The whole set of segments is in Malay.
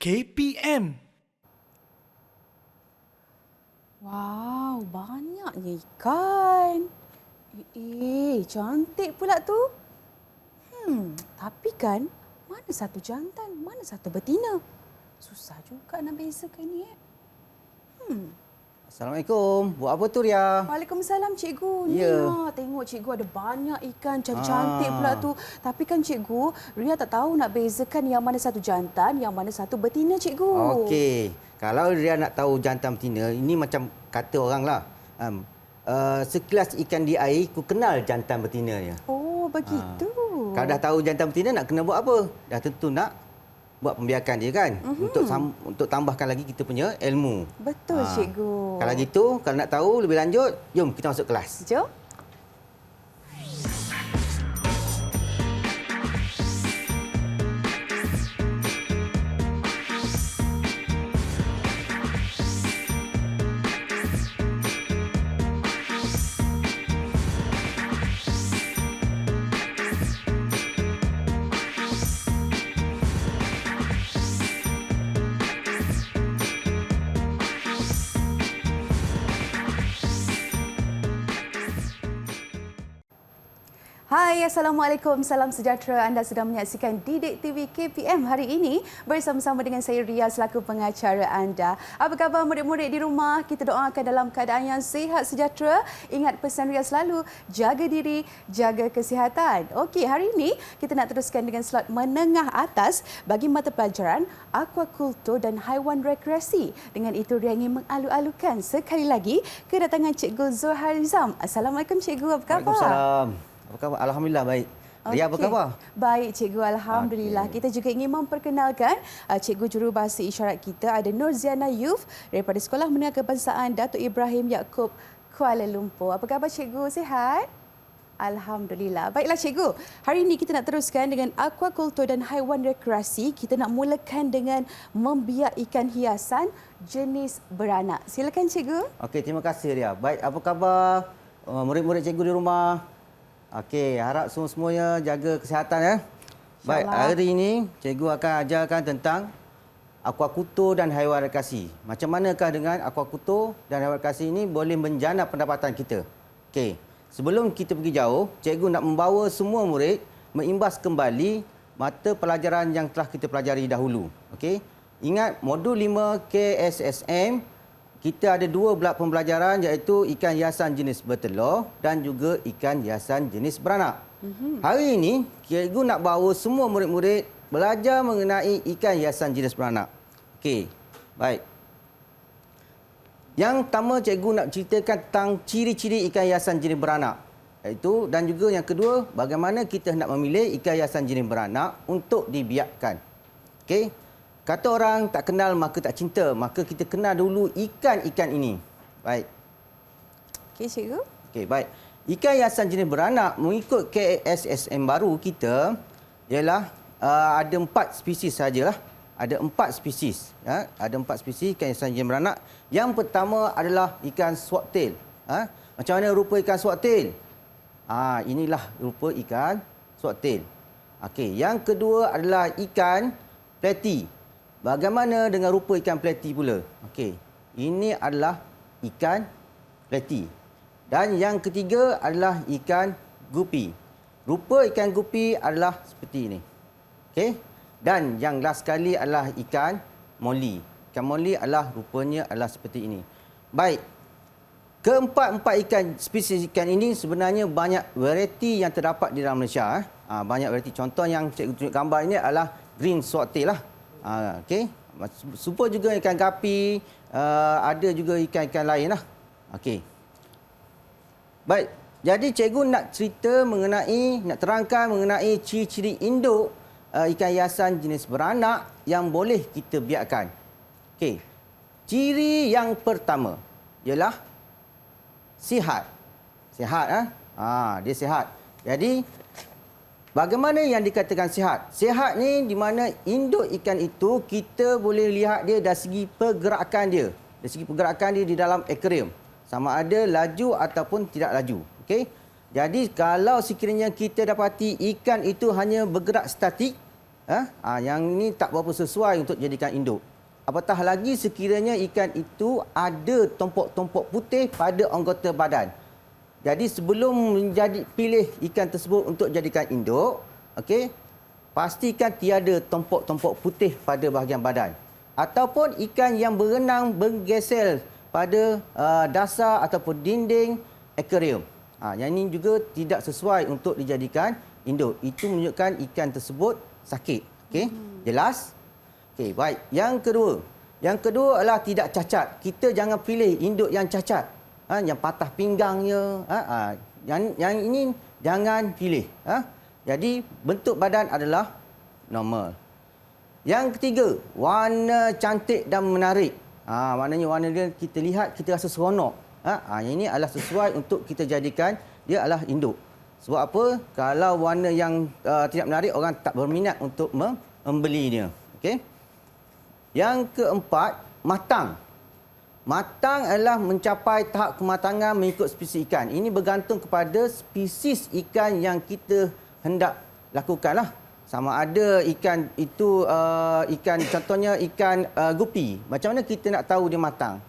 KPM. Wow, banyaknya ikan. Cantik pula tu. Tapi kan, mana satu jantan, mana satu betina? Susah juga nak bezakan ni. Assalamualaikum. Buat apa tu, Ria? Waalaikumsalam, cikgu. Ya. Nia, tengok cikgu ada banyak ikan cantik-cantik pula tu. Tapi kan cikgu, Ria tak tahu nak bezakan yang mana satu jantan, yang mana satu betina, cikgu. Okey. Kalau Ria nak tahu jantan betina, ini macam kata orang lah. Sekelas ikan di air, ku kenal jantan betina dia. Oh, begitu. Kalau dah tahu jantan betina, nak kena buat apa? Dah tentu nak buat pembiakan dia kan. Untuk tambahkan lagi kita punya ilmu. Betul, cikgu. Kalau gitu, kalau nak tahu lebih lanjut, jom kita masuk kelas. Jom. Hai, Assalamualaikum. Salam sejahtera. Anda sedang menyaksikan Didik TV KPM hari ini bersama-sama dengan saya Ria selaku pengacara anda. Apa khabar murid-murid di rumah? Kita doakan dalam keadaan yang sihat sejahtera. Ingat pesan Ria selalu, jaga diri, jaga kesihatan. Okey, hari ini kita nak teruskan dengan slot menengah atas bagi mata pelajaran aquaculture dan haiwan rekreasi. Dengan itu Ria ingin mengalu-alukan sekali lagi kedatangan Cikgu Zohar Rizam. Assalamualaikum Cikgu, apa khabar? Waalaikumsalam. Apa khabar? Alhamdulillah baik. Ria, apa khabar? Baik, Cikgu. Alhamdulillah. Kita juga ingin memperkenalkan Cikgu Jurubahasa Isyarat kita ada Nurziana Youth daripada Sekolah Menengah Kebangsaan Datuk Ibrahim Yaakob, Kuala Lumpur. Apa khabar Cikgu? Sihat? Alhamdulillah. Baiklah Cikgu, hari ini kita nak teruskan dengan aquaculture dan haiwan rekreasi. Kita nak mulakan dengan membiak ikan hiasan jenis beranak. Silakan Cikgu. Okey, terima kasih Ria. Baik, apa khabar murid-murid cikgu di rumah? Okey, harap semuanya jaga kesihatan ya. Baik, hari ini cikgu akan ajarkan tentang aquaculture dan haiwan rekreasi. Macam manakah dengan aquaculture dan haiwan rekreasi ini boleh menjana pendapatan kita? Okey, sebelum kita pergi jauh, cikgu nak membawa semua murid mengimbas kembali mata pelajaran yang telah kita pelajari dahulu. Okey, ingat modul 5 KSSM, kita ada dua blok pembelajaran iaitu ikan hiasan jenis bertelur dan juga ikan hiasan jenis beranak. Hari ini, cikgu nak bawa semua murid-murid belajar mengenai ikan hiasan jenis beranak. Okey, baik. Yang pertama, cikgu nak ceritakan tentang ciri-ciri ikan hiasan jenis beranak. Iaitu, dan juga yang kedua, bagaimana kita hendak memilih ikan hiasan jenis beranak untuk dibiakkan. Okey. Kata orang tak kenal maka tak cinta. Maka kita kenal dulu ikan-ikan ini. Baik. Okey, Cikgu. Okey, baik. Ikan hiasan jenis beranak mengikut KSSM baru kita ialah ada 4 spesies sajalah. Ada 4 spesies. Ya? Ada 4 spesies ikan hiasan jenis beranak. Yang pertama adalah ikan swordtail. Macam mana rupa ikan swordtail? Inilah rupa ikan swordtail. Okey, yang kedua adalah ikan platy. Bagaimana dengan rupa ikan platy pula? Okey, ini adalah ikan platy. Dan yang ketiga adalah ikan guppy. Rupa ikan guppy adalah seperti ini. Okey. Dan yang last sekali adalah ikan molly. Ikan molly adalah rupanya adalah seperti ini. Baik. Keempat-empat spesies ikan ini sebenarnya banyak variety yang terdapat di dalam Malaysia. Banyak variety. Contoh yang cikgu tunjuk gambar ini adalah green swordtail lah. Okey. Super juga ikan gapi, ada juga ikan-ikan lain lah. Okey. Baik. Jadi cikgu nak terangkan mengenai ciri-ciri induk ikan hiasan jenis beranak yang boleh kita biakkan. Okey. Ciri yang pertama ialah sihat. Sihat dia sihat. Jadi bagaimana yang dikatakan sihat? Sihat ni di mana induk ikan itu kita boleh lihat dia dari segi pergerakan dia. Dari segi pergerakan dia di dalam akuarium. Sama ada laju ataupun tidak laju. Okey. Jadi kalau sekiranya kita dapati ikan itu hanya bergerak statik, Yang ini tak berapa sesuai untuk jadikan induk. Apatah lagi sekiranya ikan itu ada tompok-tompok putih pada anggota badan. Jadi sebelum pilih ikan tersebut untuk jadikan induk, okey, pastikan tiada tompok-tompok putih pada bahagian badan. Ataupun ikan yang berenang bergesel pada dasar ataupun dinding akuarium. Yang ini juga tidak sesuai untuk dijadikan induk. Itu menunjukkan ikan tersebut sakit. Okey, jelas? Okey, baik. Yang kedua adalah tidak cacat. Kita jangan pilih induk yang cacat. Yang patah pinggangnya, yang ini jangan pilih. Jadi bentuk badan adalah normal. Yang ketiga, warna cantik dan menarik. Maknanya warna dia kita lihat kita rasa seronok. Yang ini adalah sesuai untuk kita jadikan dia adalah induk. Sebab apa? Kalau warna yang tidak menarik, orang tak berminat untuk membelinya. Okey. Yang keempat, matang. Matang adalah mencapai tahap kematangan mengikut spesies ikan. Ini bergantung kepada spesies ikan yang kita hendak lakukanlah. Sama ada ikan itu contohnya ikan gupi. Macam mana kita nak tahu dia matang?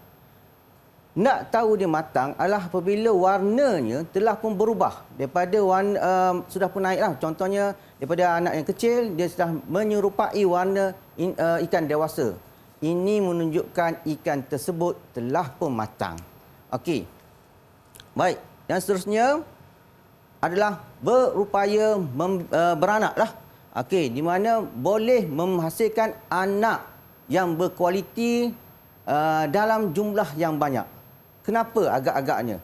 Nak tahu dia matang adalah apabila warnanya telah pun berubah daripada warna sudah pun naiklah. Contohnya daripada anak yang kecil dia sudah menyerupai warna ikan dewasa. Ini menunjukkan ikan tersebut telah pun matang. Okey. Baik, yang seterusnya adalah berupaya beranaklah. Okey, di mana boleh menghasilkan anak yang berkualiti dalam jumlah yang banyak. Kenapa agak-agaknya?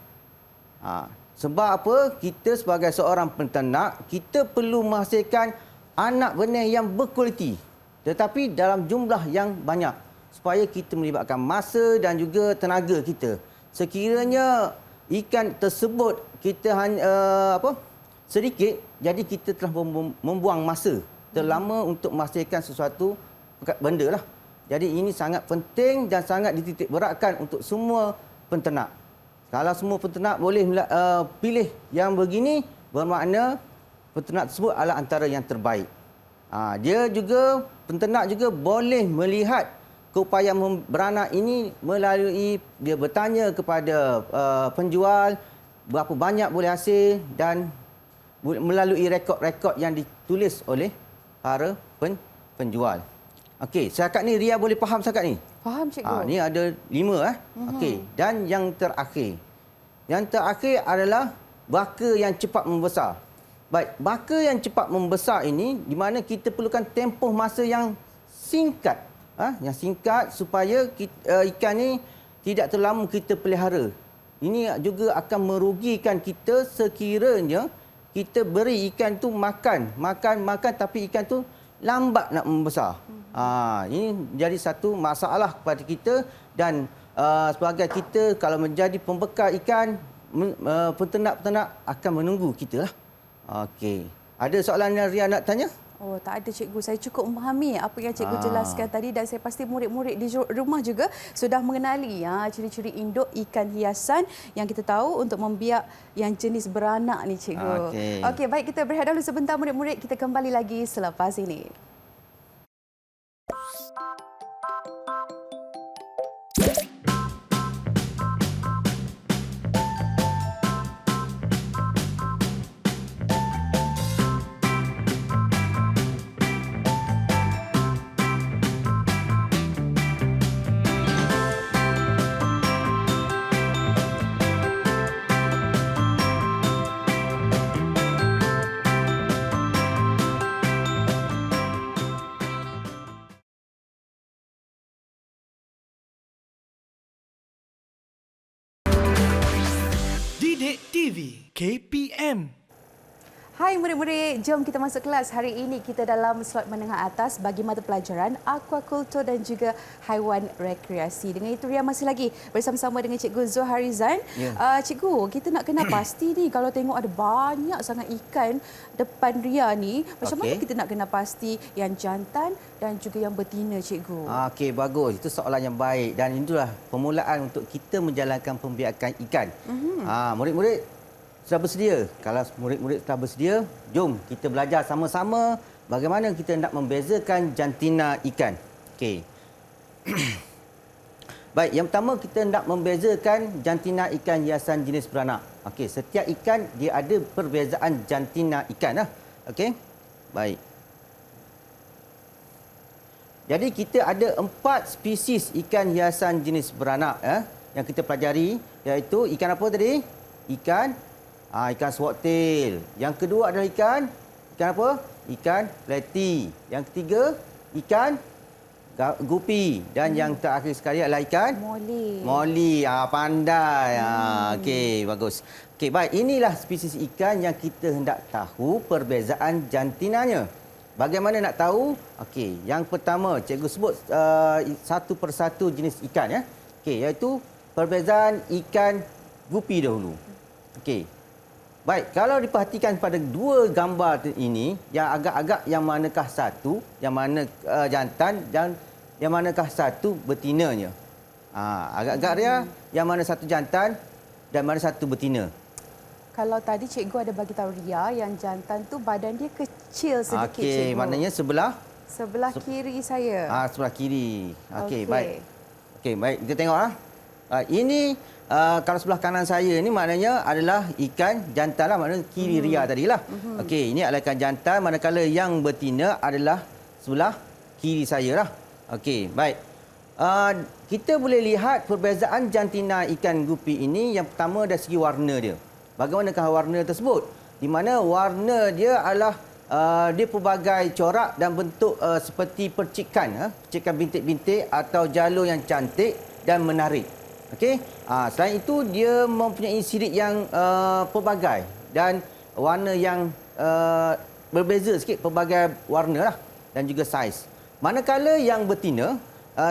Sebab apa? Kita sebagai seorang penternak, kita perlu menghasilkan anak benih yang berkualiti. Tetapi dalam jumlah yang banyak. Supaya kita melibatkan masa dan juga tenaga kita. Sekiranya ikan tersebut kita sedikit, jadi kita telah membuang masa terlama untuk menghasilkan sesuatu benda lah. Jadi ini sangat penting dan sangat dititik beratkan untuk semua penternak. Kalau semua penternak boleh pilih yang begini, bermakna penternak tersebut adalah antara yang terbaik. Penternak juga boleh melihat keupayaan beranak ini melalui dia bertanya kepada penjual berapa banyak boleh hasil dan melalui rekod-rekod yang ditulis oleh para penjual. Okey, setakat ni Ria boleh faham setakat ni? Faham, cikgu. Ni ada 5 Okey, dan yang terakhir. Yang terakhir adalah baka yang cepat membesar. Baik, baka yang cepat membesar ini di mana kita perlukan tempoh masa yang singkat. Yang singkat supaya ikan ni tidak terlalu kita pelihara. Ini juga akan merugikan kita sekiranya kita beri ikan tu makan tapi ikan tu lambat nak membesar. Ini jadi satu masalah kepada kita dan sebagai kita kalau menjadi pembekal ikan, peternak-peternak akan menunggu kita lah. Okey. Ada soalan yang Ria nak tanya? Oh, tak ada, cikgu. Saya cukup memahami apa yang cikgu jelaskan tadi dan saya pasti murid-murid di rumah juga sudah mengenali ciri-ciri induk ikan hiasan yang kita tahu untuk membiak yang jenis beranak ni, cikgu. Okey, baik, kita berehat dahulu sebentar murid-murid. Kita kembali lagi selepas ini. Didik TV KPM. Hai murid-murid, jom kita masuk kelas. Hari ini kita dalam slot menengah atas bagi mata pelajaran aquaculture dan juga haiwan rekreasi. Dengan itu Ria masih lagi bersama-sama dengan Cikgu Zuharizan. Cikgu, kita nak kena pasti ni kalau tengok ada banyak sangat ikan depan Ria ni, macam mana kita nak kena pasti yang jantan dan juga yang betina, Cikgu? Okey, bagus. Itu soalan yang baik dan itulah permulaan untuk kita menjalankan pembiakan ikan. Murid-murid sudah bersedia? Kalau murid-murid telah bersedia, jom kita belajar sama-sama bagaimana kita nak membezakan jantina ikan. Okey. Baik, yang pertama kita nak membezakan jantina ikan hiasan jenis beranak. Okey, setiap ikan dia ada perbezaan jantina ikan lah. Okey. Baik. Jadi kita ada 4 spesies ikan hiasan jenis beranak yang kita pelajari, iaitu ikan apa tadi? Ikan swordtail. Yang kedua adalah ikan apa? Ikan platy. Yang ketiga ikan guppy, dan yang terakhir sekali adalah ikan moli. Pandai. Okey, bagus. Okey, baik, inilah spesies ikan yang kita hendak tahu perbezaan jantinanya. Bagaimana nak tahu? Okey, yang pertama cikgu sebut satu persatu jenis ikan ya. Okey, iaitu perbezaan ikan guppy dahulu. Okey. Baik, kalau diperhatikan pada dua gambar ini, yang agak-agak yang manakah satu, yang mana jantan dan yang manakah satu betinanya? Agak-agak dia yang mana satu jantan dan mana satu betina. Kalau tadi cikgu ada bagi tahu Ria yang jantan tu badan dia kecil sedikit, cikgu. Okey, maknanya sebelah kiri saya. Sebelah kiri. Okey, baik. Okey, baik. Kita tengoklah. Ini kalau sebelah kanan saya ni maknanya adalah ikan jantan lah, maknanya kiri Ria tadilah. Okey, ini adalah ikan jantan, manakala yang betina adalah sebelah kiri saya lah. Okey, baik. Kita boleh lihat perbezaan jantina ikan guppy ini. Yang pertama dari segi warna dia. Bagaimanakah warna tersebut? Di mana warna dia adalah dia pelbagai corak dan bentuk seperti percikan bintik-bintik atau jalur yang cantik dan menarik. Okey. Selain itu dia mempunyai sirip yang pelbagai dan warna yang berbeza sikit, pelbagai warna lah, dan juga saiz. Manakala yang betina,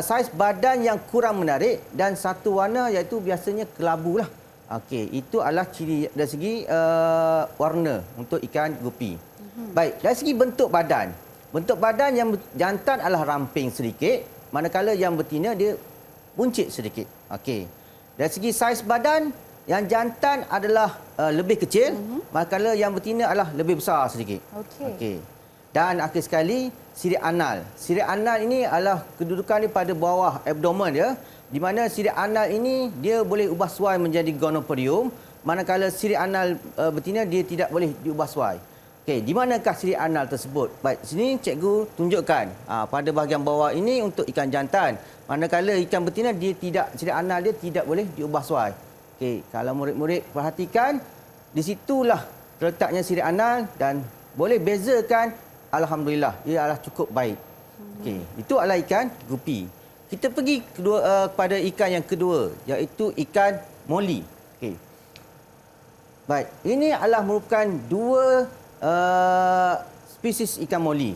saiz badan yang kurang menarik dan satu warna, iaitu biasanya kelabu lah. Okey, itu adalah ciri dari segi warna untuk ikan guppy. Baik, dari segi bentuk badan. Bentuk badan yang jantan adalah ramping sedikit, manakala yang betina dia buncit sedikit. Okey. Dari segi saiz badan, yang jantan adalah lebih kecil, manakala yang betina adalah lebih besar sedikit. Okey. Dan akhir sekali, sirip anal. Sirip anal ini adalah kedudukan dia pada bawah abdomen dia, di mana sirip anal ini dia boleh ubah suai menjadi gonopodium, manakala sirip anal betina dia tidak boleh diubah suai. Okey, di manakah sirip anal tersebut? Baik, sini cikgu tunjukkan pada bahagian bawah ini untuk ikan jantan, manakala ikan betina dia tidak, sirip anal dia tidak boleh diubah suai. Okey, kalau murid-murid perhatikan, di situlah letaknya sirip anal dan boleh bezakan, alhamdulillah, ia adalah cukup baik. Okey, itu adalah ikan guppy. Kita pergi kepada ikan yang kedua, iaitu ikan moli. Okey. Baik, ini adalah merupakan dua spesies ikan moli.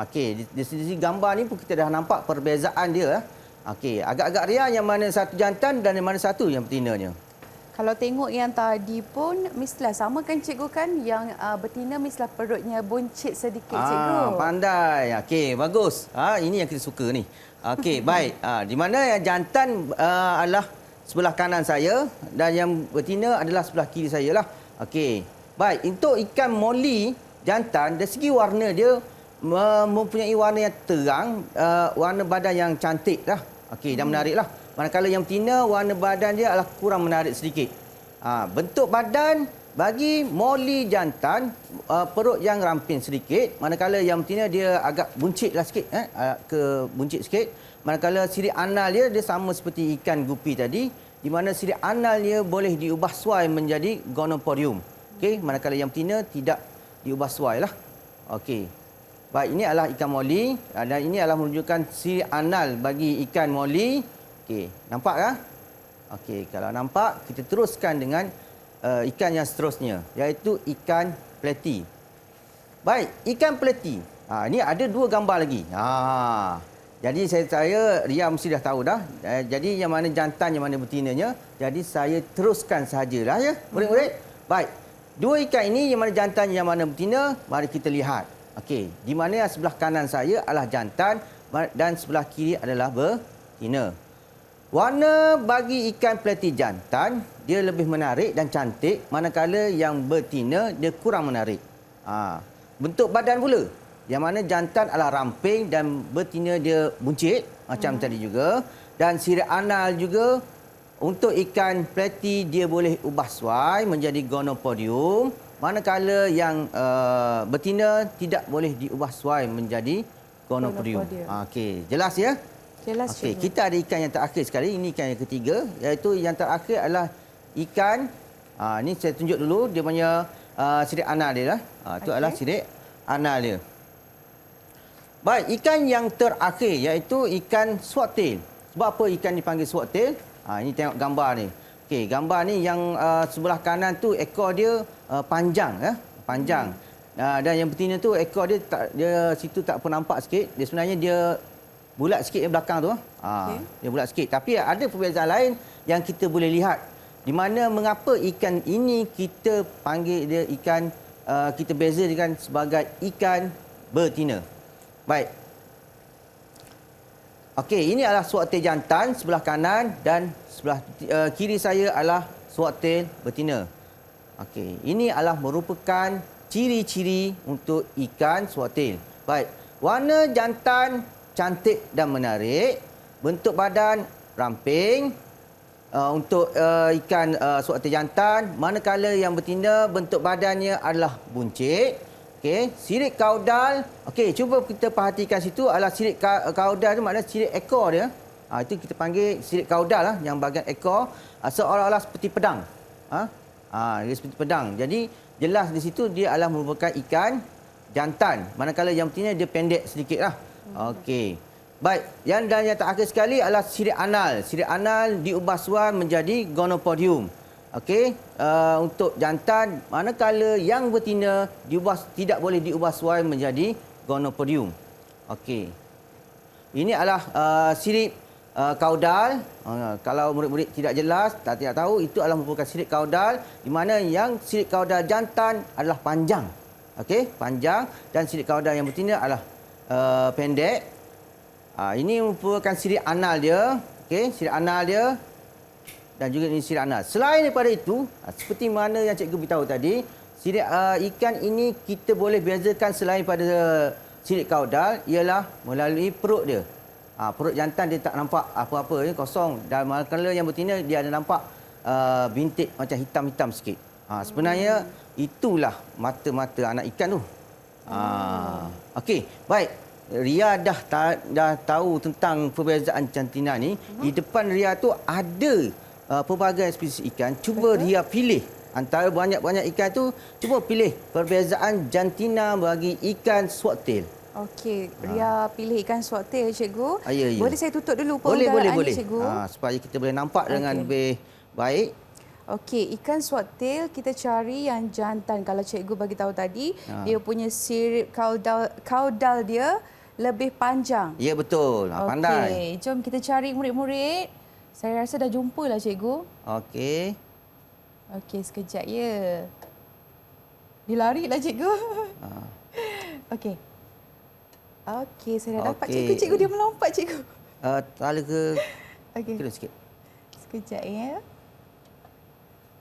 Okey, di sisi gambar ni pun kita dah nampak perbezaan dia. Okey, agak-agak Ria yang mana satu jantan dan yang mana satu yang betinanya. Kalau tengok yang tadi pun mestilah sama kan cikgu kan, yang betina mestilah perutnya buncit sedikit, cikgu. Pandai. Okey, bagus. Ini yang kita suka ni. Okey, baik. Di mana yang jantan adalah sebelah kanan saya dan yang betina adalah sebelah kiri saya lah. Okey. Baik, untuk ikan moli jantan, dari segi warna dia mempunyai warna yang terang, warna badan yang cantik lah. Okey, dan menarik lah. Manakala yang betina, warna badan dia adalah kurang menarik sedikit. Bentuk badan bagi moli jantan, perut yang ramping sedikit, manakala yang betina dia agak buncit lah sikit, buncit sikit. Manakala sirip anal dia sama seperti ikan guppy tadi, di mana sirip anal dia boleh diubah suai menjadi gonopodium. Okey, manakala yang betina tidak diubah suai lah. Okey. Baik, ini adalah ikan moli dan ini adalah menunjukkan sirip anal bagi ikan moli. Okey, nampak tak? Okey, kalau nampak, kita teruskan dengan ikan yang seterusnya, iaitu ikan platy. Baik, ikan platy. Ini ada dua gambar lagi. Jadi saya Ria mesti dah tahu dah. Jadi yang mana jantan, yang mana betinanya. Jadi saya teruskan sahajalah ya, murid-murid. Baik, dua ikan ini yang mana jantan, yang mana betina, mari kita lihat. Okey, di mana yang sebelah kanan saya adalah jantan dan sebelah kiri adalah betina. Warna bagi ikan platy jantan, dia lebih menarik dan cantik, manakala yang betina dia kurang menarik. Bentuk badan pula. Yang mana jantan adalah ramping dan betina dia buncit macam tadi juga. Dan sirip anal juga untuk ikan platy dia boleh ubah suai menjadi gonopodium. Manakala yang betina tidak boleh diubah suai menjadi gonopodium. Okey, jelas ya? Jelas, Okey, cikgu. kita ada ikan yang terakhir sekali. Ini ikan yang ketiga, iaitu yang terakhir adalah ikan. Ini saya tunjuk dulu dia punya sirip anal dia lah. Itu adalah sirip anal dia. Baik, ikan yang terakhir iaitu ikan swordtail. Sebab apa ikan dipanggil swordtail? Ini tengok gambar ni. Okey, gambar ni yang sebelah kanan tu ekor dia panjang ya, panjang. Dan yang betina tu ekor dia situ tak pun nampak sikit. Dia sebenarnya dia bulat sikit yang belakang tu. Dia bulat sikit. Tapi ada perbezaan lain yang kita boleh lihat. Di mana mengapa ikan ini kita panggil dia ikan, kita beza dengan sebagai ikan betina. Baik. Okey, ini adalah swordtail jantan sebelah kanan dan sebelah kiri saya adalah swordtail betina. Okey, ini adalah merupakan ciri-ciri untuk ikan swordtail. Baik, warna jantan cantik dan menarik, bentuk badan ramping untuk ikan swordtail jantan, manakala yang betina bentuk badannya adalah buncit. Okey, sirip kaudal. Okey, cuba kita perhatikan situ adalah sirip kaudal tu maknanya sirip ekor dia. Itu kita panggil sirip kaudal lah, yang bahagian ekor seolah-olah seperti pedang. Dia seperti pedang. Jadi jelas di situ dia adalah merupakan ikan jantan. Manakala yang betina dia pendek sedikitlah. Okey. Baik, yang terakhir sekali adalah sirip anal. Sirip anal diubah suai menjadi gonopodium. Okey, untuk jantan, manakala yang betina tidak boleh diubah suai menjadi gonopodium. Okey. Ini adalah sirip kaudal. Kalau murid-murid tidak jelas, tidak tahu, itu adalah merupakan sirip kaudal di mana yang sirip kaudal jantan adalah panjang. Okey, panjang, dan sirip kaudal yang betina adalah pendek. Ini merupakan sirip anal dia. Okey, sirip anal dia. Dan juga ini sirip anal. Selain daripada itu, seperti mana yang cikgu beritahu tadi, sirip ikan ini kita boleh bezakan selain pada sirip kaudal ialah melalui perut dia. Perut jantan dia tak nampak apa-apa, kosong. Dan manakala yang betina dia ada nampak bintik macam hitam-hitam sikit. Sebenarnya itulah mata-mata anak ikan tu. Okey, baik. Ria dah tahu tentang perbezaan jantina ni. Di depan Ria tu ada pelbagai spesies ikan. Cuba Ria pilih antara banyak-banyak ikan tu, cuba pilih perbezaan jantina bagi ikan swordtail. Okey, Ria pilih ikan swordtail, cikgu. Ya. Boleh saya tutup dulu Boleh. ni, cikgu? Supaya kita boleh nampak dengan lebih baik. Okey, ikan swordtail kita cari yang jantan. Kalau cikgu bagi tahu tadi, dia punya sirip kaudal dia lebih panjang. Ya, betul. Pandai. Okey, jom kita cari murid-murid. Saya rasa dah jumpa lah, cikgu. Okey. Okey, sekejap ya. Dia lari lah, cikgu. Okey. Okey, saya dah dapat, cikgu. Cikgu dia melompat, cikgu. Kepala ke? Okey. Kira sikit. Sekejap ya.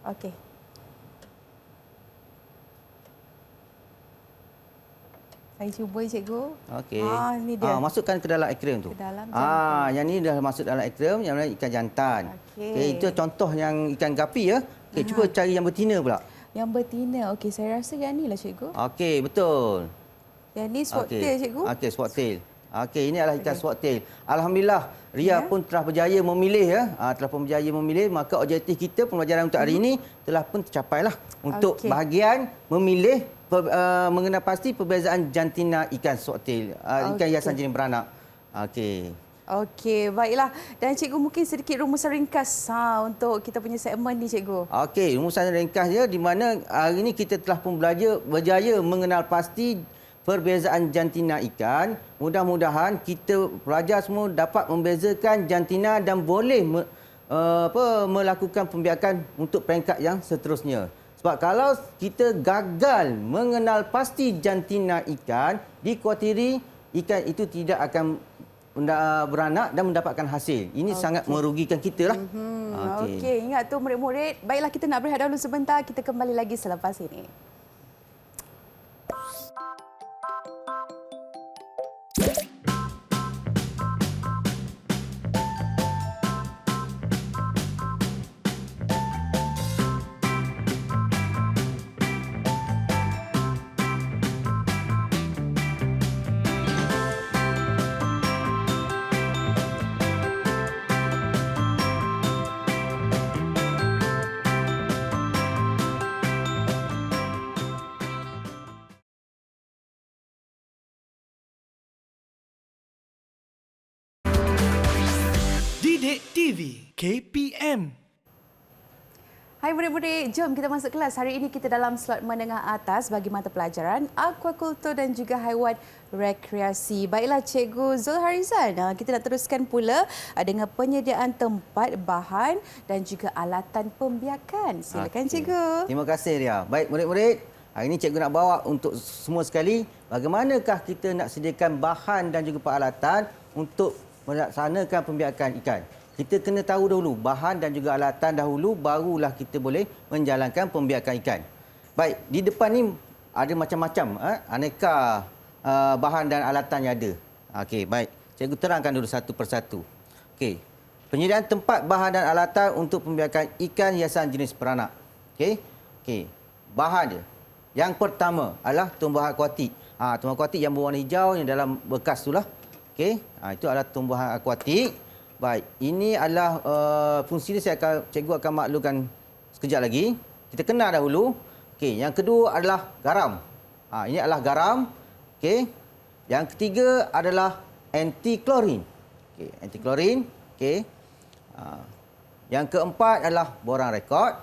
Okey. Saya cuba, cikgu. Okey. Ni dia. Masukkan ke dalam akuarium tu. Ke dalam yang ni dah masuk dalam akuarium, yang lain ikan jantan. Okey. Itu contoh yang ikan gapi ya. Okey, cuba cari yang betina pula. Yang betina. Okey, saya rasa yang ni lah, cikgu. Okey, betul. Yang ni swordtail, cikgu. Okey, swordtail. Okey, ini adalah ikan swordtail. Alhamdulillah, Ria pun telah berjaya memilih ya. Telah pun berjaya memilih, maka objektif kita pembelajaran untuk hari ini telah pun tercapailah untuk bahagian memilih mengenal pasti perbezaan jantina ikan swordtail, ikan hiasan jenis beranak. Okey. Okey, baiklah. Dan cikgu mungkin sedikit rumusan ringkas untuk kita punya segmen ni, cikgu. Okey, rumusan ringkas dia di mana hari ini kita telah pun berjaya mengenal pasti perbezaan jantina ikan. Mudah-mudahan kita pelajar semua dapat membezakan jantina dan boleh melakukan pembiakan untuk peringkat yang seterusnya. Sebab kalau kita gagal mengenal pasti jantina ikan, dikhawatiri ikan itu tidak akan beranak dan mendapatkan hasil. Ini sangat merugikan kita lah. Okey, ingat tu murid-murid. Baiklah, kita nak berehat dahulu sebentar. Kita kembali lagi selepas ini. Didik TV KPM. Hai murid-murid, jom kita masuk kelas. Hari ini kita dalam slot menengah atas bagi mata pelajaran Aquakultur dan juga haiwan rekreasi. Baiklah Cikgu Zul Harizan, kita nak teruskan pula dengan penyediaan tempat, bahan dan juga alatan pembiakan. Silakan Cikgu. Terima kasih Ria. Baik murid-murid, hari ini cikgu nak bawa untuk semua sekali bagaimanakah kita nak sediakan bahan dan juga peralatan untuk melaksanakan pembiakan ikan. Kita kena tahu dahulu bahan dan juga alatan dahulu, barulah kita boleh menjalankan pembiakan ikan. Baik, di depan ni ada macam-macam aneka bahan dan alatan yang ada. Okey, baik. Cikgu terangkan dulu satu persatu. Okey. Penyediaan tempat, bahan dan alatan untuk pembiakan ikan hiasan jenis beranak. Okey. Okey. Bahan dia. Yang pertama adalah tumbuhan akuatik. Tumbuhan akuatik yang berwarna hijau yang dalam bekas itulah. Okey. Itu adalah tumbuhan akuatik. Baik, ini adalah fungsi ini cikgu akan maklumkan sekejap lagi. Kita kenal dahulu. Okey, yang kedua adalah garam. Ini adalah garam. Okey. Yang ketiga adalah anti-klorin. Okey, anti-klorin. Okey. Yang keempat adalah boran rekod.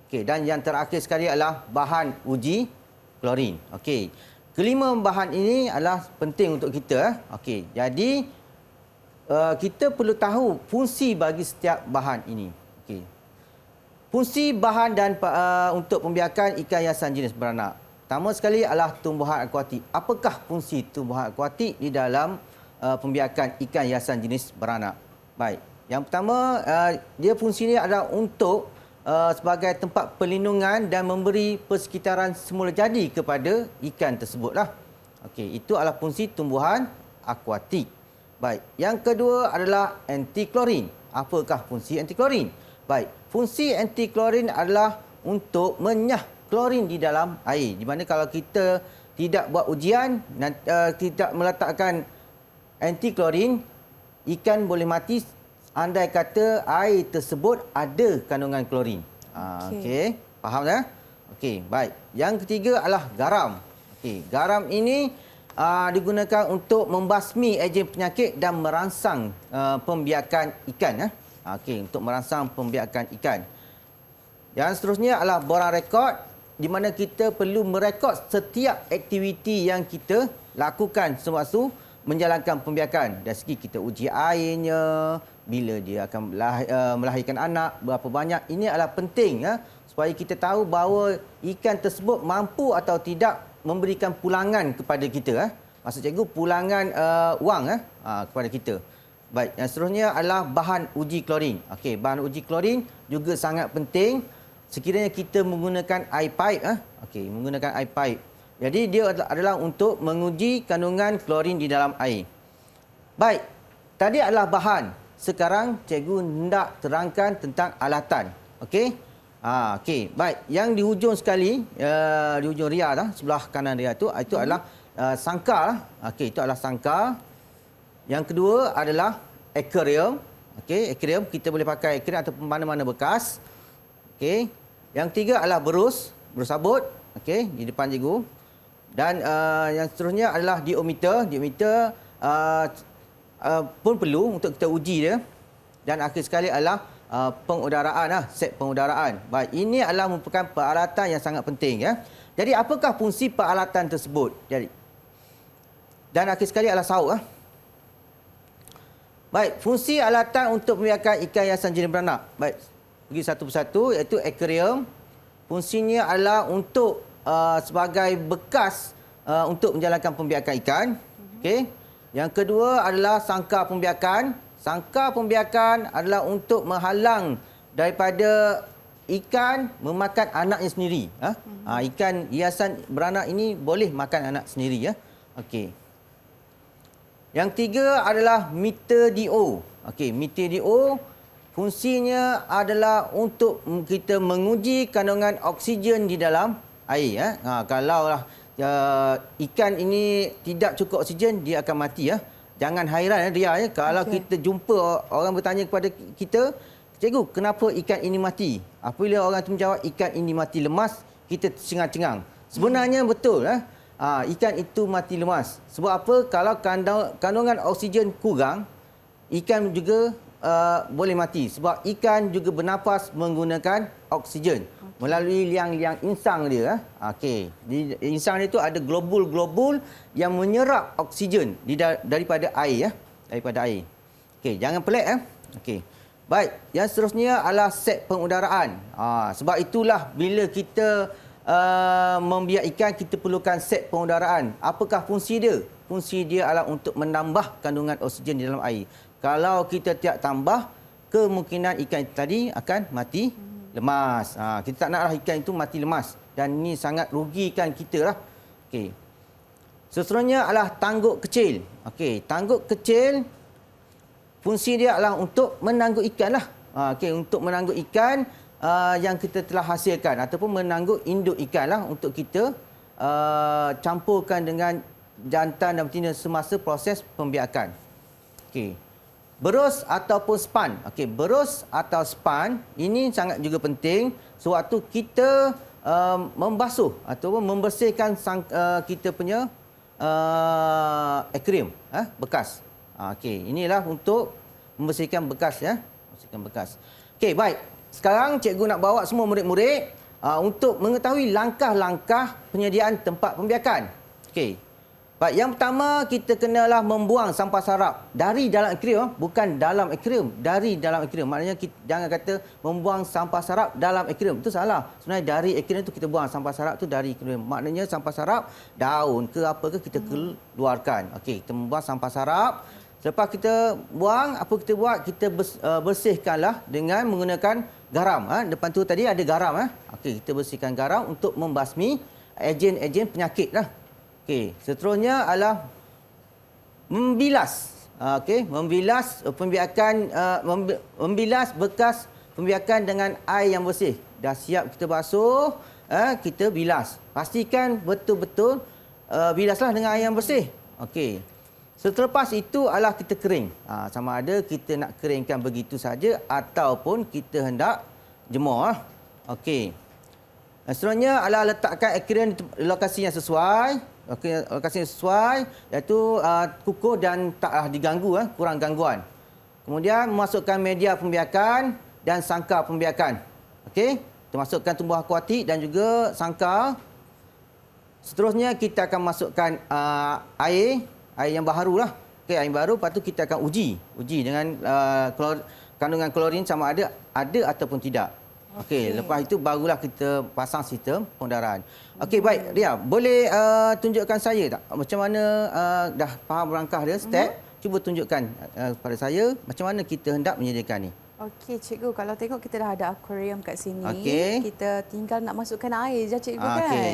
Okey, dan yang terakhir sekali adalah bahan uji klorin. Okey. Kelima bahan ini adalah penting untuk kita. Okey, jadi kita perlu tahu fungsi bagi setiap bahan ini. Okey. Fungsi bahan dan untuk pembiakan ikan hiasan jenis beranak. Pertama sekali adalah tumbuhan akuatik. Apakah fungsi tumbuhan akuatik di dalam pembiakan ikan hiasan jenis beranak? Baik. Yang pertama, dia fungsinya adalah untuk sebagai tempat perlindungan dan memberi persekitaran semula jadi kepada ikan tersebutlah. Okey, itu adalah fungsi tumbuhan akuatik. Baik, yang kedua adalah anti-klorin. Apakah fungsi anti-klorin? Baik, fungsi anti-klorin adalah untuk menyah klorin di dalam air. Di mana kalau kita tidak buat ujian, tidak meletakkan anti-klorin, ikan boleh mati andai kata air tersebut ada kandungan klorin. Okey, faham tak? Okey, baik. Yang ketiga adalah garam. Okey, garam ini digunakan untuk membasmi ejen penyakit dan merangsang pembiakan ikan. Okey, untuk merangsang pembiakan ikan. Yang seterusnya adalah boran rekod, di mana kita perlu merekod setiap aktiviti yang kita lakukan semasa menjalankan pembiakan. Dari segi kita uji airnya, bila dia akan melahirkan anak, berapa banyak. Ini adalah penting supaya kita tahu bahawa ikan tersebut mampu atau tidak memberikan pulangan kepada kita. Maksud cikgu, pulangan wang kepada kita. Baik, yang seterusnya adalah bahan uji klorin. Okey, bahan uji klorin juga sangat penting sekiranya kita menggunakan air pipe. Okey, menggunakan air pipe. Jadi dia adalah untuk menguji kandungan klorin di dalam air. Baik, tadi adalah bahan. Sekarang cikgu hendak terangkan tentang alatan. Okey? Okey, baik. Yang di hujung sekali, di hujung Ria sebelah kanan Ria itu adalah sangkar. Okey, itu adalah sangkar. Yang kedua adalah akuarium. Okey, akuarium kita boleh pakai akuarium atau mana-mana bekas. Okey. Yang ketiga adalah berus sabut. Okey, di depan cikgu. Dan yang seterusnya adalah diometer. Diometer pun perlu untuk kita uji dia. Dan akhir sekali adalah pengudaraan, set pengudaraan. Baik, ini adalah merupakan peralatan yang sangat penting. Jadi, apakah fungsi peralatan tersebut? Dan akhir sekali adalah sauk. Baik, fungsi alatan untuk pembiakan ikan hiasan jenis beranak. Baik, pergi satu persatu, iaitu akuarium. Fungsinya adalah untuk sebagai bekas untuk menjalankan pembiakan ikan. Okey. Yang kedua adalah sangkar pembiakan. Sangkar pembiakan adalah untuk menghalang daripada ikan memakan anaknya sendiri. Ikan hiasan beranak ini boleh makan anak sendiri. Okey. Yang tiga adalah meter DO. Okey, meter DO fungsinya adalah untuk kita menguji kandungan oksigen di dalam air. Kalaulah ikan ini tidak cukup oksigen, dia akan mati. Jangan hairan Ria, kalau kita jumpa orang bertanya kepada kita, cikgu, kenapa ikan ini mati? Apabila orang itu menjawab ikan ini mati lemas, kita cengang-cengang. Sebenarnya betul. Ikan itu mati lemas. Sebab apa? Kalau kandungan oksigen kurang, ikan juga boleh mati sebab ikan juga bernafas menggunakan oksigen melalui liang-liang insang dia. Okey. Di insang dia tu ada globul-globul yang menyerap oksigen daripada air daripada air. Okey, jangan pelik Okey. Baik, yang seterusnya adalah set pengudaraan. Sebab itulah bila kita membiak ikan kita perlukan set pengudaraan. Apakah fungsi dia? Fungsi dia adalah untuk menambah kandungan oksigen di dalam air. Kalau kita tidak tambah, kemungkinan ikan itu tadi akan mati lemas. Kita tak naklah ikan itu mati lemas dan ini sangat rugikan kita lah. Okey. Seterusnya adalah tangguk kecil. Okey, tangguk kecil fungsi dia adalah untuk menangguk ikan lah. Okey, untuk menangguk ikan yang kita telah hasilkan ataupun menangguk induk ikan lah untuk kita campurkan dengan jantan dan betina semasa proses pembiakan. Okey. Berus ataupun span. Okey, berus atau span ini sangat juga penting sewaktu kita membasuh ataupun membersihkan kita punya akuarium bekas. Okey, inilah untuk membersihkan bekas membersihkan bekas. Okey, baik. Sekarang cikgu nak bawa semua murid-murid untuk mengetahui langkah-langkah penyediaan tempat pembiakan. Okey. Baik, yang pertama kita kenalah membuang sampah sarap dari dalam akuarium, bukan dalam akuarium, dari dalam akuarium. Maknanya kita, jangan kata membuang sampah sarap dalam akuarium. Itu salah. Sebenarnya dari akuarium tu kita buang sampah sarap tu dari akuarium. Maknanya sampah sarap daun ke apa ke kita keluarkan. Okey, kita membuang sampah sarap. Selepas kita buang, apa kita buat? Kita bersihkanlah dengan menggunakan garam. Depan tu tadi ada garam. Okey, kita bersihkan garam untuk membasmi ejen-ejen penyakit lah. Okey, seterusnya adalah membilas. Okey, membilas pembiakan membilas bekas pembiakan dengan air yang bersih. Dah siap kita basuh, kita bilas. Pastikan betul-betul bilaslah dengan air yang bersih. Okey. Selepas itu adalah kita kering. Sama ada kita nak keringkan begitu saja ataupun kita hendak jemur. Okey. Seterusnya adalah letakkan akuarium di lokasi yang sesuai. Okey, lokasi yang sesuai iaitu kukuh dan taklah diganggu, kurang gangguan. Kemudian memasukkan media pembiakan dan sangkar pembiakan. Okey, termasukkan tumbuhan akuatik dan juga sangkar. Seterusnya kita akan masukkan air yang baharu lah. Okey, air baru, lepas tu kita akan uji dengan kandungan klorin sama ada ataupun tidak. Okey, lepas itu barulah kita pasang sistem pengudaran. Okey, baik. Ria, boleh tunjukkan saya tak macam mana dah faham langkah dia, step? Cuba tunjukkan kepada saya macam mana kita hendak menyediakan ni. Okey, cikgu, kalau tengok kita dah ada akuarium kat sini. Okey. Kita tinggal nak masukkan air je, cikgu kan? Okey.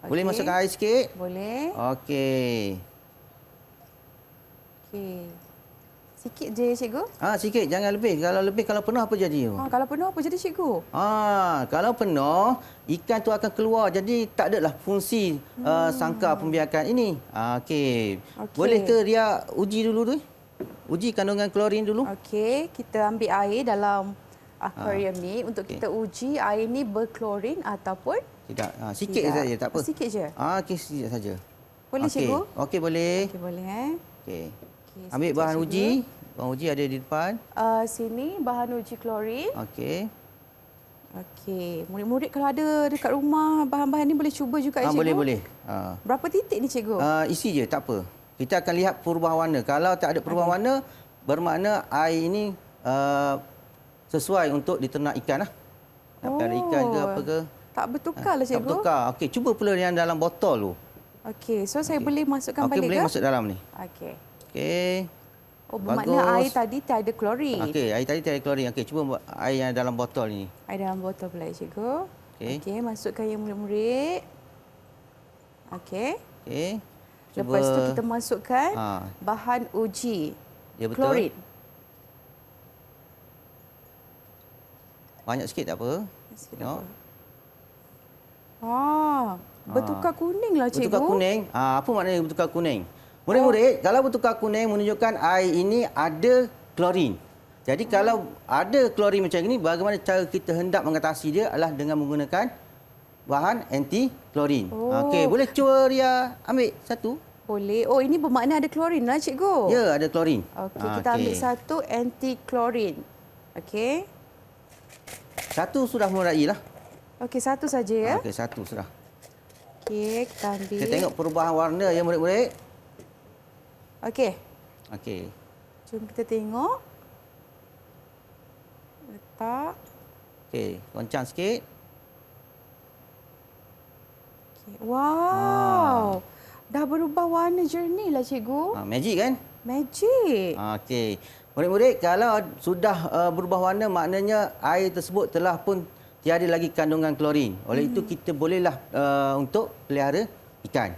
Boleh masukkan air sikit? Boleh. Okey. Okey. Sikit je, cikgu. Sikit, jangan lebih. Kalau penuh apa jadi? Kalau penuh apa jadi, cikgu? Kalau penuh, ikan tu akan keluar. Jadi tak adalah fungsi sangkar pembiakan ini. Okey. Boleh ke Ria uji dulu tu? Uji kandungan klorin dulu. Okey, kita ambil air dalam akuarium ni untuk kita uji air ni berklorin ataupun tidak. Sikit saja, tak apa. Sikit je. Okey, sikit saja. Boleh, cikgu? Okey, boleh. Okey, boleh. Okey. Ambil bahan uji. Bahan uji ada di depan. Sini bahan uji klorin. Okey. Okey. Murid-murid kalau ada dekat rumah bahan-bahan ni boleh cuba juga, cikgu? Boleh. Berapa titik ni, cikgu? Isi je, tak apa. Kita akan lihat perubahan warna. Kalau tak ada perubahan warna, bermakna air ini sesuai untuk diternak ikan lah. Nak pelihara ikan ke apa ke. Tak bertukar lah, cikgu? Tak bertukar. Okey, cuba pula yang dalam botol tu. Okey, so saya boleh masukkan balik ke? Okey, boleh masuk dalam ni. Okey. Okey. Bermakna air tadi tiada klorin. Okey, air tadi tiada klorin. Okey, cuba air yang dalam botol ni. Air dalam botol pula, cikgu. Okey, masukkan yang murid-murid. Okey. Okey. Lepas tu kita masukkan bahan uji. Ya, betul. Klorin. Banyak sikit tak apa. Sikit tak apa. Bertukar kuning lah, cikgu. Bertukar kuning. Apa maknanya bertukar kuning? Murid-murid, kalau bertukar kuning menunjukkan air ini ada klorin. Jadi kalau ada klorin macam ini, bagaimana cara kita hendak mengatasi dia adalah dengan menggunakan bahan anti klorin. Okey, boleh cuba Ria ambil satu? Boleh. Oh, ini bermakna ada klorin lah, cikgu. Ya, ada klorin. Okey, kita ambil satu anti-klorin. Okey. Satu sudah memadai lah. Okey, satu saja ya. Okey, satu sudah. Okey, kita ambil. Kita tengok perubahan warna ya murid-murid. Okey. Okey. Jom kita tengok. Letak. Okey, goncang sikit. Okay. Wow. Dah berubah warna jernih lah, cikgu. Magic kan? Magic. Okey. Murid-murid, kalau sudah berubah warna, maknanya air tersebut telah pun tiada lagi kandungan klorin. Oleh itu, kita bolehlah untuk pelihara ikan.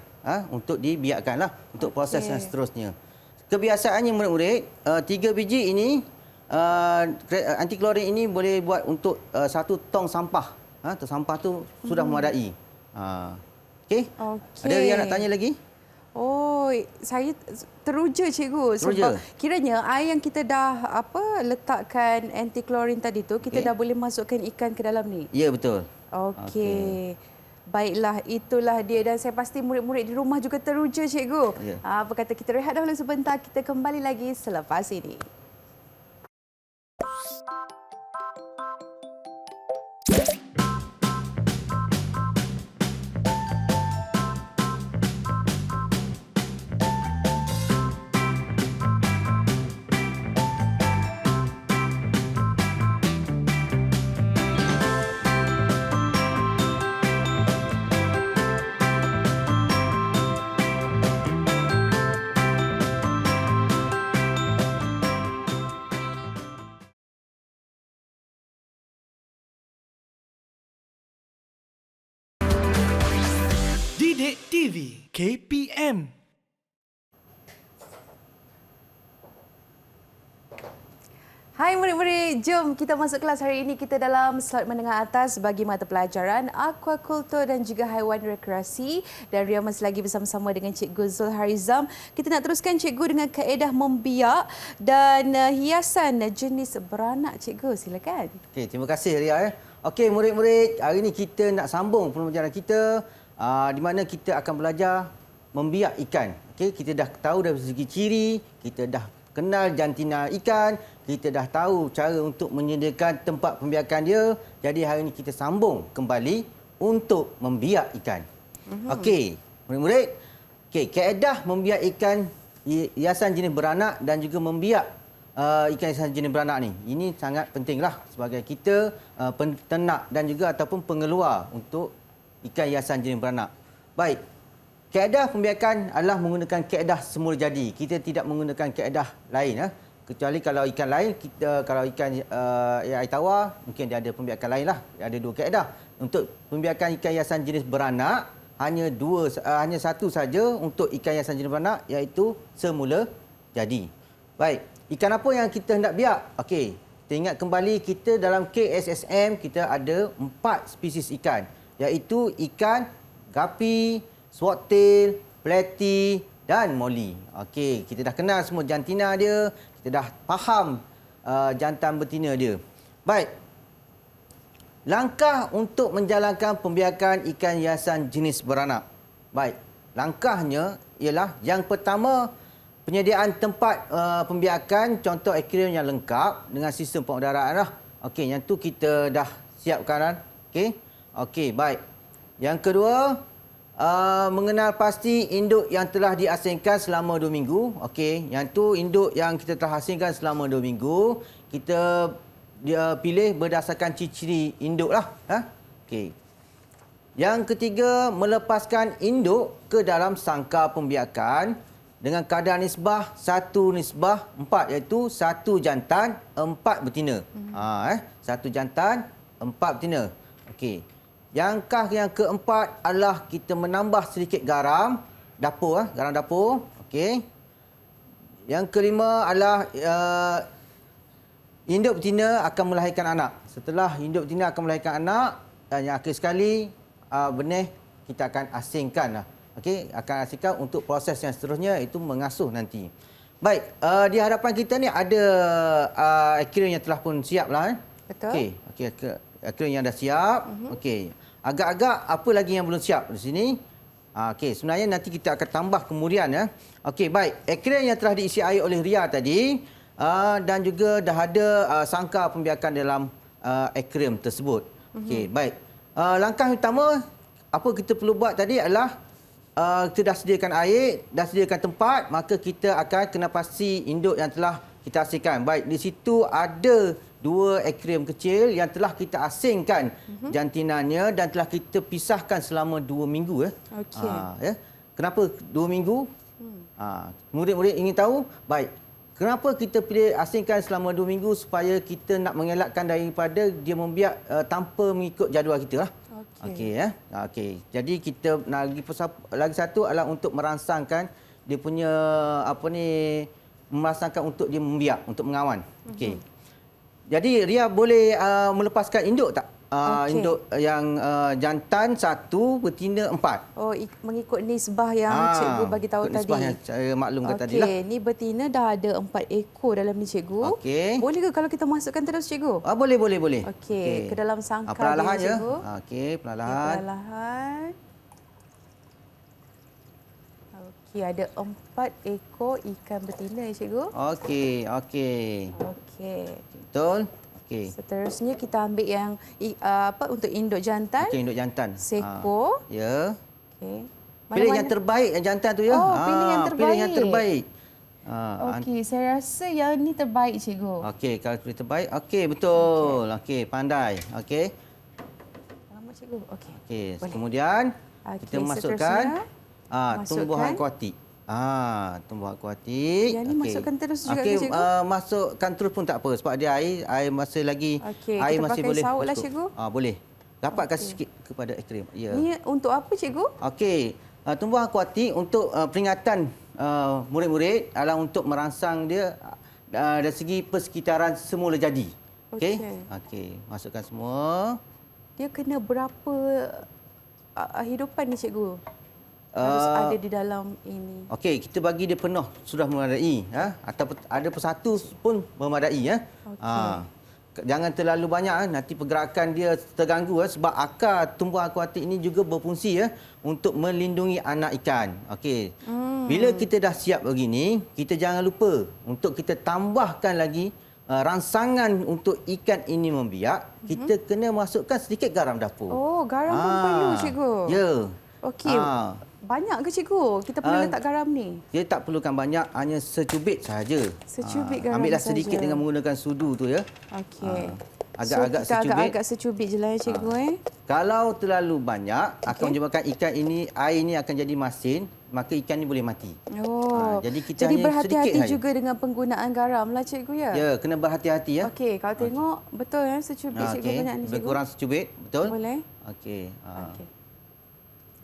Untuk dibiarkanlah untuk proses yang seterusnya. Kebiasaannya murid-murid, 3 biji ini, anti klorin ini boleh buat untuk 1 tong sampah. Tong sampah tu sudah memadai. Okey. Ada yang nak tanya lagi? Oh, saya teruja, cikgu. Sebab kiranya air yang kita dah letakkan anti klorin tadi tu, kita dah boleh masukkan ikan ke dalam ni. Ya, betul. Okey. Baiklah, itulah dia, dan saya pasti murid-murid di rumah juga teruja, cikgu. Apa kata kita rehat dahulu sebentar, kita kembali lagi selepas ini. Didik TV KPM. Hai murid-murid, jom kita masuk kelas hari ini. Kita dalam slot menengah atas bagi mata pelajaran aquaculture dan juga haiwan rekreasi. Dan Ria masih lagi bersama-sama dengan Cikgu Zul Harizam. Kita nak teruskan cikgu dengan kaedah membiak dan hiasan jenis beranak. Cikgu, silakan. Okey, terima kasih Ria. Okey, murid-murid, hari ini kita nak sambung pembelajaran kita di mana kita akan belajar membiak ikan. Okey, kita dah tahu dari segi ciri, kita dah kenal jantina ikan, kita dah tahu cara untuk menyediakan tempat pembiakan dia. Jadi hari ini kita sambung kembali untuk membiak ikan. Okey, murid-murid. Okey, kaedah membiak ikan hiasan jenis beranak dan juga membiak ikan hiasan jenis beranak ni. Ini sangat pentinglah sebagai kita peternak dan juga ataupun pengeluar untuk ikan hiasan jenis beranak. Baik. Kaedah pembiakan adalah menggunakan kaedah semula jadi. Kita tidak menggunakan kaedah lain. Kecuali kalau ikan lain, kalau ikan air tawar, mungkin dia ada pembiakan lain lah. Ada 2 kaedah. Untuk pembiakan ikan hiasan jenis beranak, hanya satu saja untuk ikan hiasan jenis beranak, iaitu semula jadi. Baik, ikan apa yang kita hendak biak? Okey, kita ingat kembali kita dalam KSSM, kita ada 4 spesies ikan. Iaitu ikan gapi, swordtail, platy dan molly. Okey, kita dah kenal semua jantina dia, kita dah faham jantan betina dia. Baik. Langkah untuk menjalankan pembiakan ikan hiasan jenis beranak. Baik. Langkahnya ialah yang pertama, penyediaan tempat pembiakan, contoh akuarium yang lengkap dengan sistem pengudaraan lah. Okey, yang tu kita dah siapkan kan? Okey. Okey, baik. Yang kedua, mengenal pasti induk yang telah diasingkan selama 2 minggu. Okey, yang tu induk yang kita telah asingkan selama 2 minggu, kita pilih berdasarkan ciri-ciri induk lah. Okey. Yang ketiga, melepaskan induk ke dalam sangkar pembiakan dengan kadar nisbah 1:4, iaitu 1 jantan 4 betina. 1 jantan 4 betina. Okey. Yang keempat adalah kita menambah sedikit garam dapur, garam dapur. Okey. Yang kelima adalah induk betina akan melahirkan anak. Setelah induk betina akan melahirkan anak, dan yang akhir sekali benih kita akan asingkan. Okey, akan asingkan untuk proses yang seterusnya, iaitu mengasuh nanti. Baik, di hadapan kita ni ada akuarium yang telah pun siap lah. Betul. Okey, akuarium yang dah siap. Okey. Agak-agak apa lagi yang belum siap di sini? Okey, sebenarnya nanti kita akan tambah kemudian ya. Okey, baik. Akrium yang telah diisi air oleh Ria tadi dan juga dah ada sangkar pembiakan dalam akrium tersebut. Okey, baik. Langkah utama apa kita perlu buat tadi adalah kita dah sediakan air, dah sediakan tempat, maka kita akan kena pasti induk yang telah kita asingkan. Baik, di situ ada 2 akrium kecil yang telah kita asingkan jantinanya dan telah kita pisahkan selama 2 minggu. Okey. Ya. Kenapa 2 minggu? Murid-murid ingin tahu? Baik. Kenapa kita pilih asingkan selama 2 minggu supaya kita nak mengelakkan daripada dia membiak tanpa mengikut jadual kita lah. Okey ya. Okey. Jadi kita nak lagi satu adalah untuk merangsangkan dia punya merangsangkan untuk dia membiak, untuk mengawan. Okey. Jadi Ria boleh melepaskan induk tak? Induk yang jantan 1, betina 4. Oh, mengikut nisbah yang cikgu bagi tahu tadi. Nisbah yang saya maklumkan tadi lah. Okey, ni betina dah ada 4 ekor dalam ni cikgu. Okey. Boleh ke kalau kita masukkan terus cikgu? Boleh. Okey, ke dalam sangkar perlahan dia ya. cikgu. Okey, perlahan. Okay, perlahan. Okey, ada 4 ekor ikan betina ya cikgu. Okey. Okey. Betul. Okey. Seterusnya kita ambil yang untuk induk jantan. Okey, induk jantan. Seekor. Ya. Okey. Pilih yang terbaik yang jantan tu ya. Oh, pilih yang terbaik. Pilih yang terbaik. Okey, saya rasa yang ni terbaik cikgu. Okey, kalau pilih terbaik. Okey, betul. Okey, pandai. Okey. Lama cikgu. Okey. Okey, kemudian kita masukkan tumbuhan akuatik. Tumbuhan akuatik. Yang ni masukkan terus juga okey, ke cikgu? Masukkan terus pun tak apa sebab dia air masih lagi air kita masih pakai boleh. saut lah cikgu. Boleh. Dapatkan sikit kepada akrium. Ya. Ni untuk apa cikgu? Okey, tumbuhan akuatik untuk peringatan murid-murid adalah untuk merangsang dia dari segi persekitaran semula jadi. Okey. Okey, masukkan semua. Dia kena berapa hidupan ni cikgu? Harus ada di dalam ini. Okey, kita bagi dia penuh sudah memadai atau ada persatu pun memadai ya. Jangan terlalu banyak nanti pergerakan dia terganggu sebab akar tumbuhan akuatik ini juga berfungsi untuk melindungi anak ikan. Okey. Bila kita dah siap begini, kita jangan lupa untuk kita tambahkan lagi rangsangan untuk ikan ini membiak, kita kena masukkan sedikit garam dapur. Oh, garam pun perlu cikgu. Ya. Okey. Banyak ke cikgu? Kita perlu letak garam ni? Dia tak perlukan banyak, hanya secubit sahaja. Secubit garam ambillah saja. sedikit dengan menggunakan sudu tu ya. Okey. Agak-agak so, secubit. Agak-agak secubit je lah ya cikgu Kalau terlalu banyak, akan menyebabkan ikan ini, air ini akan jadi masin, maka ikan ini boleh mati. Jadi kita hanya berhati-hati sedikit juga dengan penggunaan garam lah cikgu ya? Ya, kena berhati-hati ya. Okey, kalau tengok betul secubit cikgu banyak ni cikgu. Lebih kurang secubit, betul? Boleh. Okey.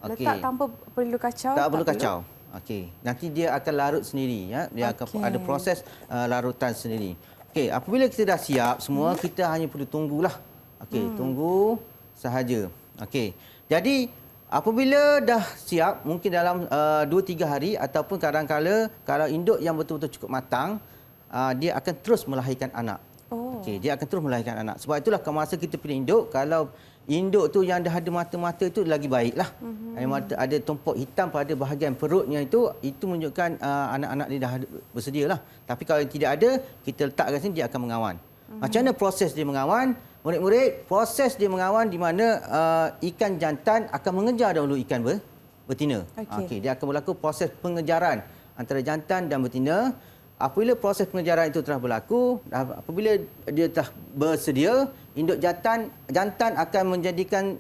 Letak tanpa perlu kacau? Tak perlu kacau. Okey. Nanti dia akan larut sendiri ya. Dia akan ada proses larutan sendiri. Okey, apabila kita dah siap semua, kita hanya perlu tunggulah. Okey, tunggu sahaja. Okey. Jadi apabila dah siap, mungkin dalam 2-3 hari ataupun kadang-kala kalau induk yang betul-betul cukup matang, dia akan terus melahirkan anak. Okey, dia akan terus melahirkan anak. Sebab itulah masa kita pilih induk, kalau induk tu yang dah ada mata-mata tu lagi baiklah. Ada tumpuk hitam pada bahagian perutnya itu menunjukkan anak-anak dia dah bersedia lah. Tapi kalau tidak ada, kita letakkan sini dia akan mengawan. Macam mana proses dia mengawan? Murid-murid, proses dia mengawan di mana ikan jantan akan mengejar dahulu ikan betina. Okey, dia akan berlaku proses pengejaran antara jantan dan betina. Apabila proses pengejaran itu telah berlaku, apabila dia telah bersedia, induk jantan akan menjadikan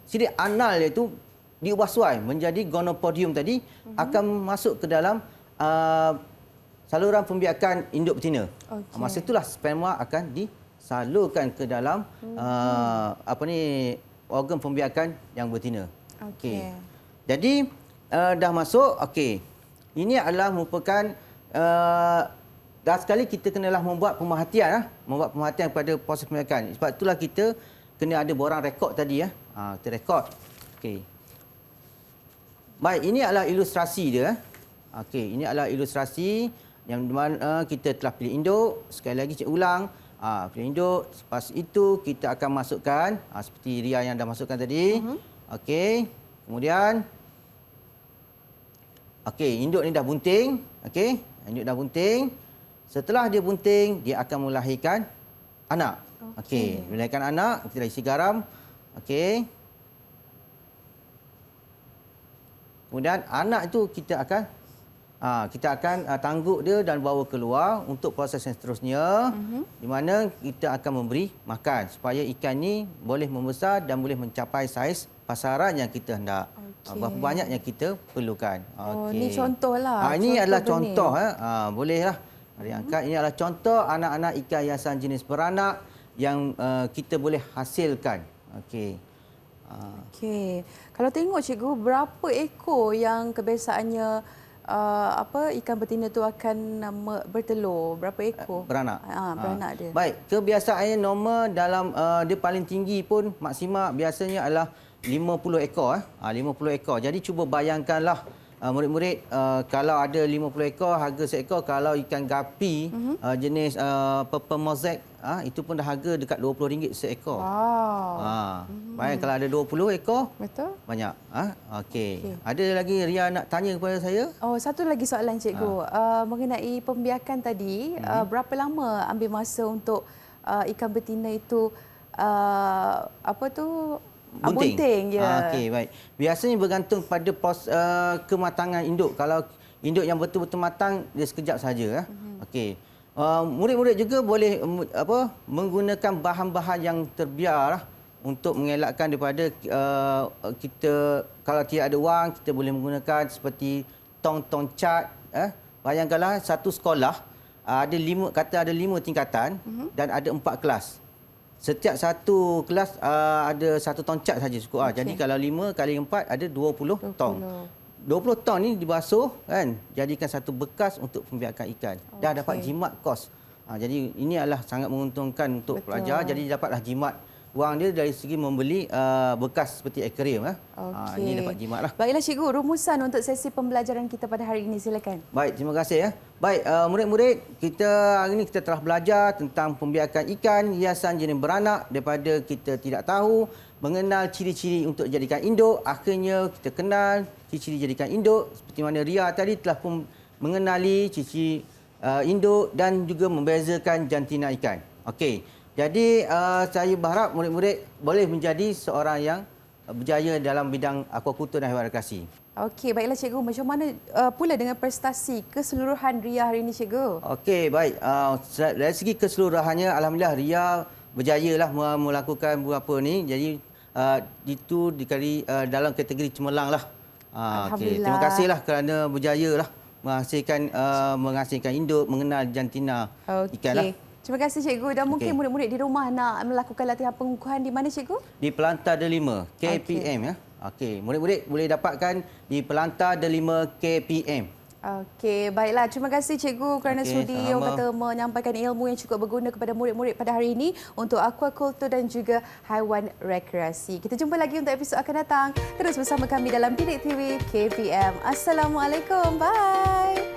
sidik anal iaitu diubah suai menjadi gonopodium tadi, akan masuk ke dalam saluran pembiakan induk betina. Masa itulah sperma akan disalurkan ke dalam organ pembiakan yang betina. Okey. Jadi dah masuk, okey. Ini adalah merupakan dah sekali kita kenalah membuat pemerhatian kepada proses pembiakan. Sebab itulah kita kena ada borang rekod tadi kita rekod. Okey. Baik, ini adalah ilustrasi dia. Okey, ini adalah ilustrasi yang di mana kita telah pilih induk. Sekali lagi saya ulang, pilih induk. Lepas itu kita akan masukkan seperti Ria yang dah masukkan tadi. Okey. Kemudian Okey, induk ni dah bunting. Okey, induk dah bunting. Setelah dia bunting, dia akan melahirkan anak. Okey, melahirkan anak, kita isi garam. Okey. Kemudian anak itu kita akan tangguk dia dan bawa keluar untuk proses yang seterusnya, di mana kita akan memberi makan supaya ikan ni boleh membesar dan boleh mencapai saiz pasaran yang kita hendak. Berapa banyak yang kita perlukan. Oh, ini contohlah. Ini adalah contoh. Bolehlah. Mari angkat. Ini adalah contoh anak-anak ikan hiasan jenis beranak yang kita boleh hasilkan. Okey. Okey. Kalau tengok cikgu, berapa ekor yang kebiasaannya ikan betina tu akan bertelur? Berapa ekor? Beranak. Beranak dia. Baik, kebiasaannya normal dalam dia paling tinggi pun maksimal biasanya adalah 50 ekor. 50 ekor. Jadi cuba bayangkanlah murid-murid, kalau ada 50 ekor, harga seekor. Kalau ikan gapi jenis purple mosaic, itu pun dah harga dekat RM20 seekor. Wow. Bayang kalau ada 20 ekor, Betul? banyak. Okey. Ada lagi Ria nak tanya kepada saya? Oh, satu lagi soalan cikgu. Mengenai pembiakan tadi, berapa lama ambil masa untuk ikan betina itu bunting? Ya. Okey, baik. Biasanya bergantung pada kematangan induk. Kalau induk yang betul-betul matang, dia sekejap saja. Okey. Murid-murid juga boleh menggunakan bahan-bahan yang terbiar untuk mengelakkan daripada kita, kalau tidak ada wang, kita boleh menggunakan seperti tong-tong cat. Bayangkanlah satu sekolah ada 5 tingkatan dan ada 4 kelas. Setiap satu kelas ada satu tong cat saja cukup. Jadi kalau 5 kali 4 ada 20 tong. 20 tong ni dibasuh kan, jadikan satu bekas untuk pembiakan ikan. Dah dapat jimat kos. Jadi ini adalah sangat menguntungkan untuk pelajar. Jadi dapatlah jimat wang dia dari segi membeli bekas seperti akuarium. Ini dapat jimat lah. Baiklah cikgu, rumusan untuk sesi pembelajaran kita pada hari ini, silakan. Baik, terima kasih. Baik, murid-murid, hari ini kita telah belajar tentang pembiakan ikan hiasan jenis beranak daripada kita tidak tahu, mengenal ciri-ciri untuk jadikan induk. Akhirnya kita kenal ciri-ciri jadikan induk. Seperti mana Ria tadi telah pun mengenali ciri-ciri induk dan juga membezakan jantina ikan. Okey. Jadi saya berharap murid-murid boleh menjadi seorang yang berjaya dalam bidang akuakultur dan haiwan rekreasi. Okey, baiklah cikgu. Macam mana pula dengan prestasi keseluruhan Ria hari ini, cikgu? Okey, baik. Dari segi keseluruhannya, alhamdulillah Ria berjayalah melakukan beberapa ni. Jadi itu dalam kategori cemerlang lah. Okay. Terima kasihlah kerana berjayalah menghasilkan induk, mengenal jantina ikan lah. Terima kasih cikgu. Dan mungkin murid-murid di rumah nak melakukan latihan pengukuhan di mana, cikgu? Di Pelantar Delima KPM. Okey, murid-murid boleh dapatkan di Pelantar Delima KPM. Okey, baiklah. Terima kasih cikgu kerana sudi menyampaikan ilmu yang cukup berguna kepada murid-murid pada hari ini untuk akuakultur dan juga haiwan rekreasi. Kita jumpa lagi untuk episod akan datang. Terus bersama kami dalam Didik TV KPM. Assalamualaikum. Bye.